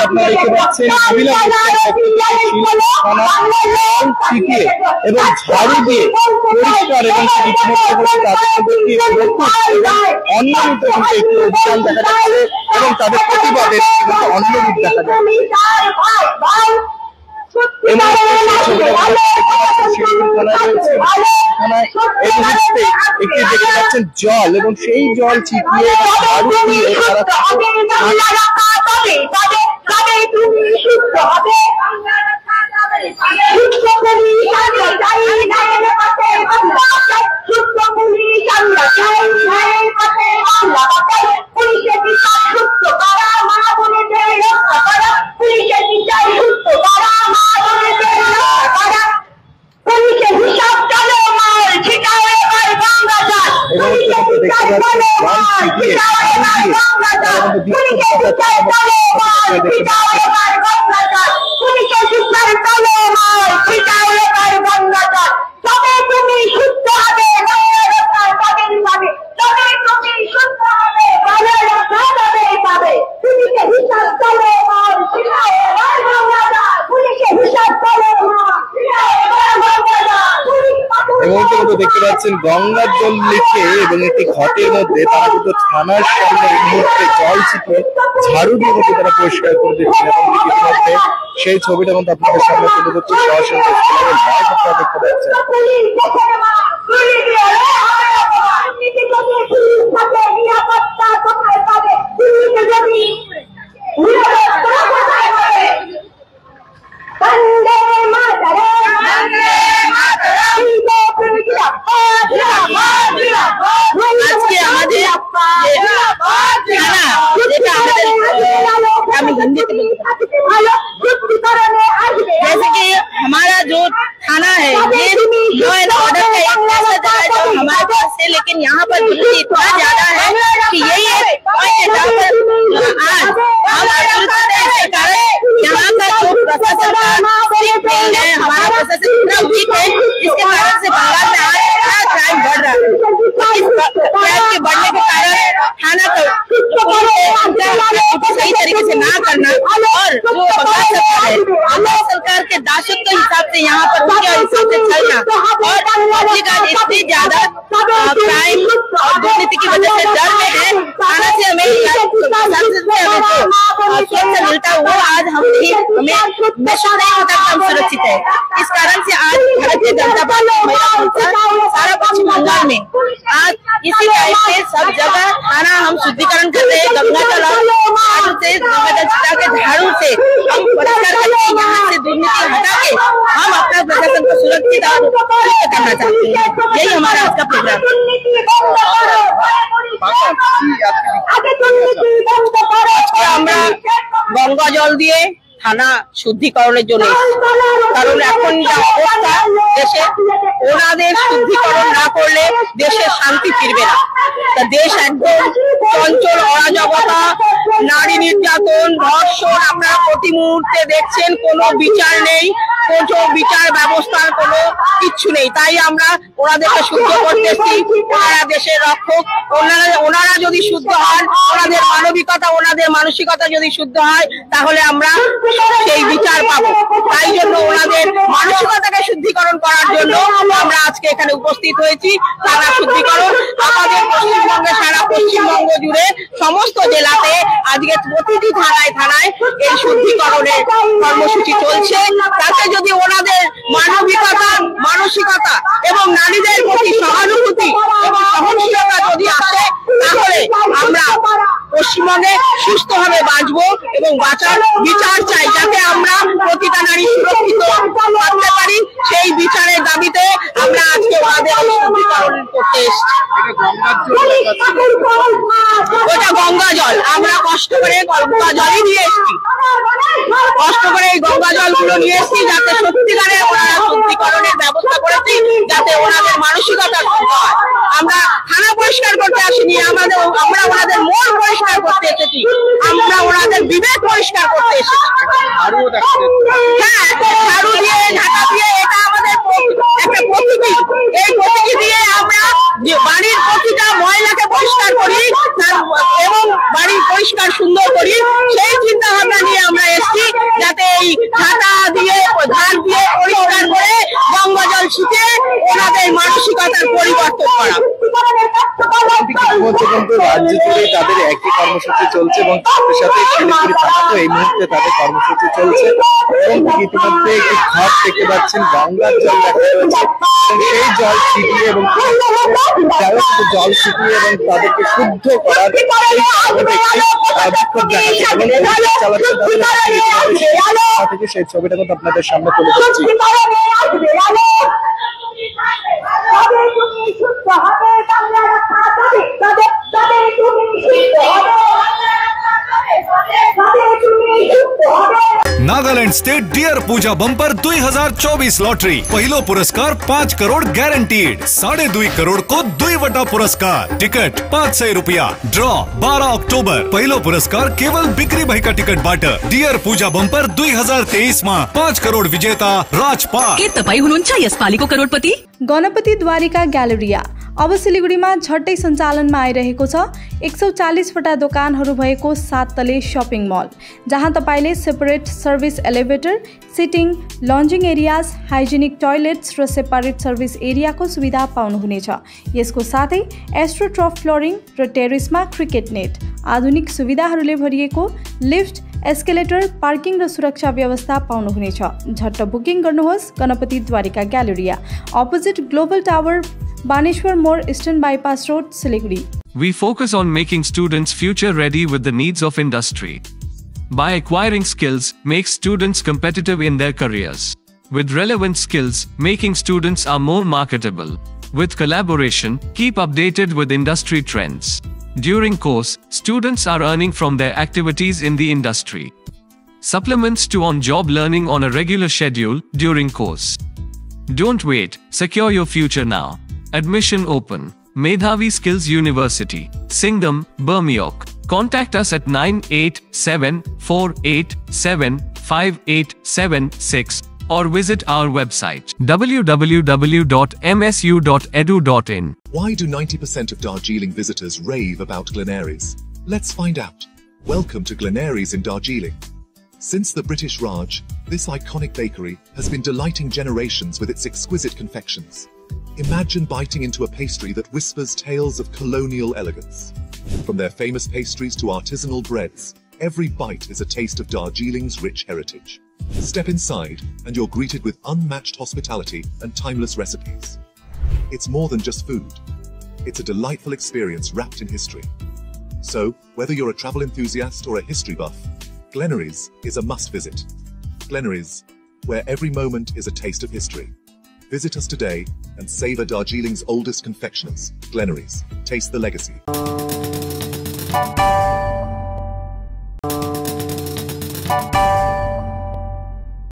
আপনারা দেখতে পাচ্ছেন এবং ঝাড়ু দিয়ে পরিষ্কার এবং অন্য একটি অভিযান দেখা যাচ্ছে এবং তাদের প্রতিবাদের অন্য রূপ দেখা যাচ্ছে জল এবং সেই জল ছিটিয়ে দেখতে পাচ্ছেন গঙ্গার জল লিখে এবং একটি ঘটের মধ্যে তারা কিন্তু থানার সামনে এই মুহূর্তে জল ছিটে ঝাড়ু দিয়ে মধ্যে তারা পরিষ্কার করে দিচ্ছেন এবং ইতিমধ্যে সেই ছবিটা কিন্তু আপনাদের সামনে তুলে ধরছি সরাসরি দেখতে পাচ্ছেন। जैसे कि हमारा जो थाना है ये लॉ एंड ऑर्डर का एक ऐसा जगह है जो हमारे पास है, लेकिन यहाँ पर दुर्नीति इतना ज्यादा है कि यही एक पॉइंट है जहाँ पर आज हम इसके कारण यहाँ का जो प्रशासन नहीं है, हमारा प्रशासन इतना वीक है, इसके कारण से बंगाल में आज इतना क्राइम बढ़ रहा है। इस क्राइम के बढ़ने के कारण थाना को सही तरीके से ना करना और जो बंगाल सरकार है, बंगाल सरकार के दासत्व के हिसाब से यहाँ पर उनके हिसाब से चलना और पब्लिक आज इतनी ज्यादा क्राइम और दुर्नीति की वजह से डर में है। थाना से हमें स्वच्छ मिलता वो आज हम नहीं, हमें महसूस नहीं होता कि हम सुरक्षित है। इस कारण से आज भारतीय जनता पार्टी महिला मोर्चा सारा पश्चिम बंगाल में आज इसी टाइप से सब जगह थाना हम शुद्धिकरण कर रहे हैं। गंगा तालाब से झाड़ू से हम परिष्कार करके यहाँ से दुर्नीति हटा के हम अपना प्रशासन को सुरक्षित और करना चाहते हैं। यही हमारा आज का प्रोग्राम। আমরা গঙ্গা জল দিয়ে থানা শুদ্ধিকরণের জন্য, কারণ এখন যা অবস্থা দেশে, ওনাদের শুদ্ধিকরণ না করলে দেশে শান্তি ফিরবে না। তা দেশ একদম চঞ্চল, অরাজকতা, নারী নির্যাতন, ধর্ষণ আপনারা প্রতি মুহূর্তে দেখছেন, কোনো বিচার নেই, কোনো বিচার ব্যবস্থার কোনো কিচ্ছু নেই। তাই আমরা ওনাদেরকে শুদ্ধ করতেছি, ওনারা দেশের রক্ষক, ওনারা যদি শুদ্ধ হন, ওনাদের মানবিকতা, ওনাদের মানসিকতা যদি শুদ্ধ হয়, তাহলে আমরা সেই বিচার পাবো। তাই জন্য ওনাদের মানসিকতাকে শুদ্ধিকরণ করার জন্য আমরা আজকে এখানে উপস্থিত হয়েছি। থানা শুদ্ধিকরণ আমাদের পশ্চিমবঙ্গে, সারা পশ্চিমবঙ্গ জুড়ে সমস্ত জেলাতে আজকে প্রতিটি থানায় থানায় এই শুদ্ধিকরণের কর্মসূচি চলছে। তাতে যদি ওনাদের মানবিকতা, মানসিকতা এবং নারীদের প্রতি সহানুভূতি এবং সহনশীলতা যদি আসে, তাহলে আমরা পশ্চিমবঙ্গে সুস্থভাবে বাঁচবো এবং বাঁচার বিচার চাই, যাতে আমরা প্রতিটা নারী সুরক্ষিত থাকতে পারি। সেই বিচারের দাবিতে আমরা আজকে ওনাদের শুদ্ধিকরণ করতে এসেছি। ওটা গঙ্গা জল, আমরা কষ্ট করে গঙ্গা জলই নিয়ে এসেছি, কষ্ট করে এই গঙ্গা জলগুলো নিয়ে এসেছি, যাতে সত্যিকারে ওনারা শুদ্ধিকরণের ব্যবস্থা করেছি, যাতে ওনাদের মানসিকতা শুদ্ধ হয়। আমরা থানা পরিষ্কার করতে আসিনি, আমরা ওনাদের মন পরিষ্কার করতে এসেছি, আমরা ওনাদের বিবেক পরিষ্কার করতে এসেছি। হ্যাঁ, ঝাড়ু দিয়ে, ঢাকা দিয়ে, এটা আমাদের একটা প্রতীকী। এই প্রতীকী দিয়ে আমরা বাড়ির প্রতিটা ময়লাকে পরিষ্কার করি এবং বাড়ি পরিষ্কার সুন্দর করি, সেই চিন্তা ভাবনা নিয়ে আমরা এসেছি, যাতে এই ছাতা দিয়ে ধার দিয়ে পরিষ্কার করে গঙ্গা জল ছিটিয়ে ওনাদের মানসিকতার পরিবর্তন করা। ইতিমধ্যে কিন্তু রাজ্য জুড়ে তাদের একই কর্মসূচি চলছে এবং তার সাথে শিলিগুড়ি থানাতেও এই মুহূর্তে তাদের কর্মসূচি চলছে এবং ইতিমধ্যে একটি ঘাট দেখতে পাচ্ছেন, গঙ্গার জল দেখা যাচ্ছে এবং সেই জল ছিটিয়ে এবং জল ছিটিয়ে এবং তাদেরকে শুদ্ধ করার সেই বিক্ষোভ দেখাচ্ছে এবং চালাচ্ছে থেকে সেই ছবিটা কিন্তু আপনাদের সামনে তুলে ধরছি। नागालैंड स्टेट डियर पूजा बंपर 2024 लॉटरी पहिलो पुरस्कार 5 करोड़ गॅरंटीड, 2.5 करोड़ को 2 पुरस्कार, टिकट 500 रुपया, ड्रॉ 12 अक्टोबर, पहिलो पुरस्कार केवल बिक्री भई का टिकट बाट डियर पूजा बंपर 2023 में 5 करोड़ विजेता राजपाल के तपाई हुनुहुन्छ यसपालिको करोडपति। गणपति द्वारिका ग्यालेरिया अब सिलिगुडीमा झट्टै सञ्चालनमा आइरहेको छ। 140 वटा दोकानहरू भएको 7 तले शपिङ मल, जहाँ तपाईले separate service elevator, sitting, lounging areas, hygienic toilets र सेपरेट सर्भिस एरियाको सुविधा पाउनुहुनेछ। यसको साथै एस्ट्रोट्रफ फ्लोरिङ र टेरेसमा क्रिकेट नेट, आधुनिक सुविधाहरूले भरिएको लिफ्ट, एस्केलेटर, पार्किङ र सुरक्षा व्यवस्था पाउनुहुनेछ। झट्ट बुकिङ गर्नुहोस्। Ganapati Dwarika galleria, opposite global tower, Baneshwar More, Eastern Bypass Road, Siliguri. We focus on making students future ready with the needs of industry. By acquiring skills, make students competitive in their careers. With relevant skills, making students are more marketable. With collaboration, keep updated with industry trends. During course, students are earning from their activities in the industry. Supplements to on-job learning on a regular schedule during course. Don't wait, secure your future now. Admission open. Medhavi Skills University, Singham, Bermioc. Contact us at 9874875876 or visit our website www.msu.edu.in. Why do 90% of Darjeeling visitors rave about Glenaries? Let's find out. Welcome to Glenaries in Darjeeling. Since the British Raj, this iconic bakery has been delighting generations with its exquisite confections. Imagine biting into a pastry that whispers tales of colonial elegance. From their famous pastries to artisanal breads, every bite is a taste of Darjeeling's rich heritage. Step inside and you're greeted with unmatched hospitality and timeless recipes. It's more than just food. It's a delightful experience wrapped in history. So, whether you're a travel enthusiast or a history buff, Glenaries is a must visit. Glenaries, where every moment is a taste of history. Visit us today and savor Darjeeling's oldest confectioners, Glenaries. Taste the legacy.